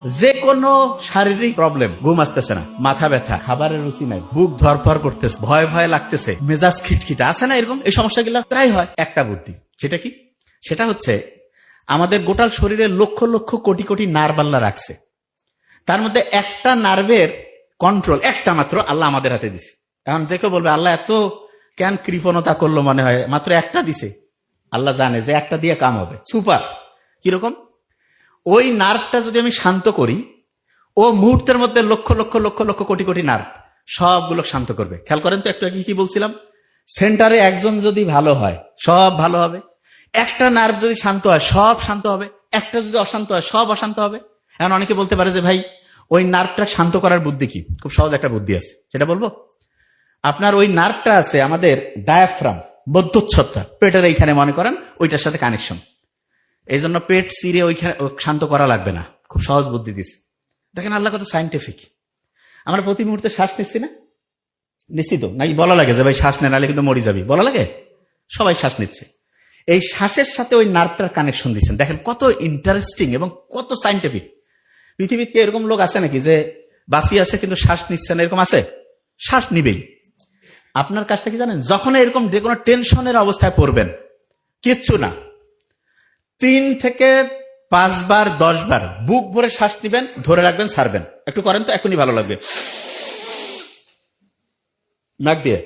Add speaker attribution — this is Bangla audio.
Speaker 1: যে কোনো শারীরিক প্রবলেম, ঘুম আসতেছে না, মাথা ব্যথা, খাবারের রুচি নাই, বুক ধরফর করতেছে, ভয় ভয় লাগতেছে, মেজাজ খিটখিটে, আছে না এরকম? এই সমস্যাগুলো প্রায় হয়। একটা বুদ্ধি, সেটা কি? সেটা হচ্ছে আমাদের গোটাল শরীরে লক্ষ লক্ষ কোটি কোটি নার্ভ আল্লাহ রাখছে। তার মধ্যে একটা নার্ভের কন্ট্রোল একটা মাত্র আল্লাহ আমাদের হাতে দিছে। এখন যে কেউ বলবে আল্লাহ এত কেন কৃপণতা করলো, মনে হয় মাত্র একটা দিছে। আল্লাহ জানে যে একটা দিয়ে কাম হবে। সুপার। কিরকম? ওই নার্ভটা যদি আমি শান্ত করি, ও মুহূর্তের মধ্যে লক্ষ লক্ষ লক্ষ লক্ষ কোটি কোটি নার্ভ সবগুলো শান্ত করবে। খেয়াল করেন তো, একটু আগে কি বলছিলাম? সেন্টারে একজন যদি ভালো হয় সব ভালো হবে, একটা নার্ভ যদি শান্ত হয় সব শান্ত হবে, একটা যদি অশান্ত হয় সব অশান্ত হবে। এখন অনেকে বলতে পারে যে ভাই ওই নার্ভটা শান্ত করার বুদ্ধি কি? খুব সহজ একটা বুদ্ধি আছে, সেটা বলবো। আপনার ওই নার্ভটা আছে আমাদের ডায়াফ্রাম, মধ্যচ্ছদা, পেটের এইখানে মনে করেন, ওইটার সাথে কানেকশন। এই জন্য পেট চিরে ওইখানে শান্ত করা লাগবে না। খুব সহজ বুদ্ধি দিছে। দেখেন আল্লাহ কত সাইন্টিফিক। আমরা প্রতি মুহূর্তে শ্বাস নিচ্ছি না? নিশ্চিত নাকি বলা লাগে যে ভাই শ্বাস নেন, নাহলে কিন্তু মরে যাবি, বলা লাগে? সবাই শ্বাস নিচ্ছে। এই শ্বাসের সাথে ওই নার্ভটার কানেকশন দিচ্ছেন। দেখেন কত ইন্টারেস্টিং এবং কত সাইন্টিফিক। পৃথিবীতে এরকম লোক আছে নাকি যে বাঁচি আছে কিন্তু শ্বাস নিচ্ছে না? এরকম আছে? শ্বাস নিবেই। আপনার কাজটা কি জানেন? যখন এরকম যে কোনো টেনশনের অবস্থায় পড়বেন, কিচ্ছু না, 3 থেকে 5 বার 10 বার বুক ভরে শ্বাস নিবেন, ধরে রাখবেন, ছাড়বেন। একটু করেন তো, এখনই ভালো লাগবে। নাক দিয়ে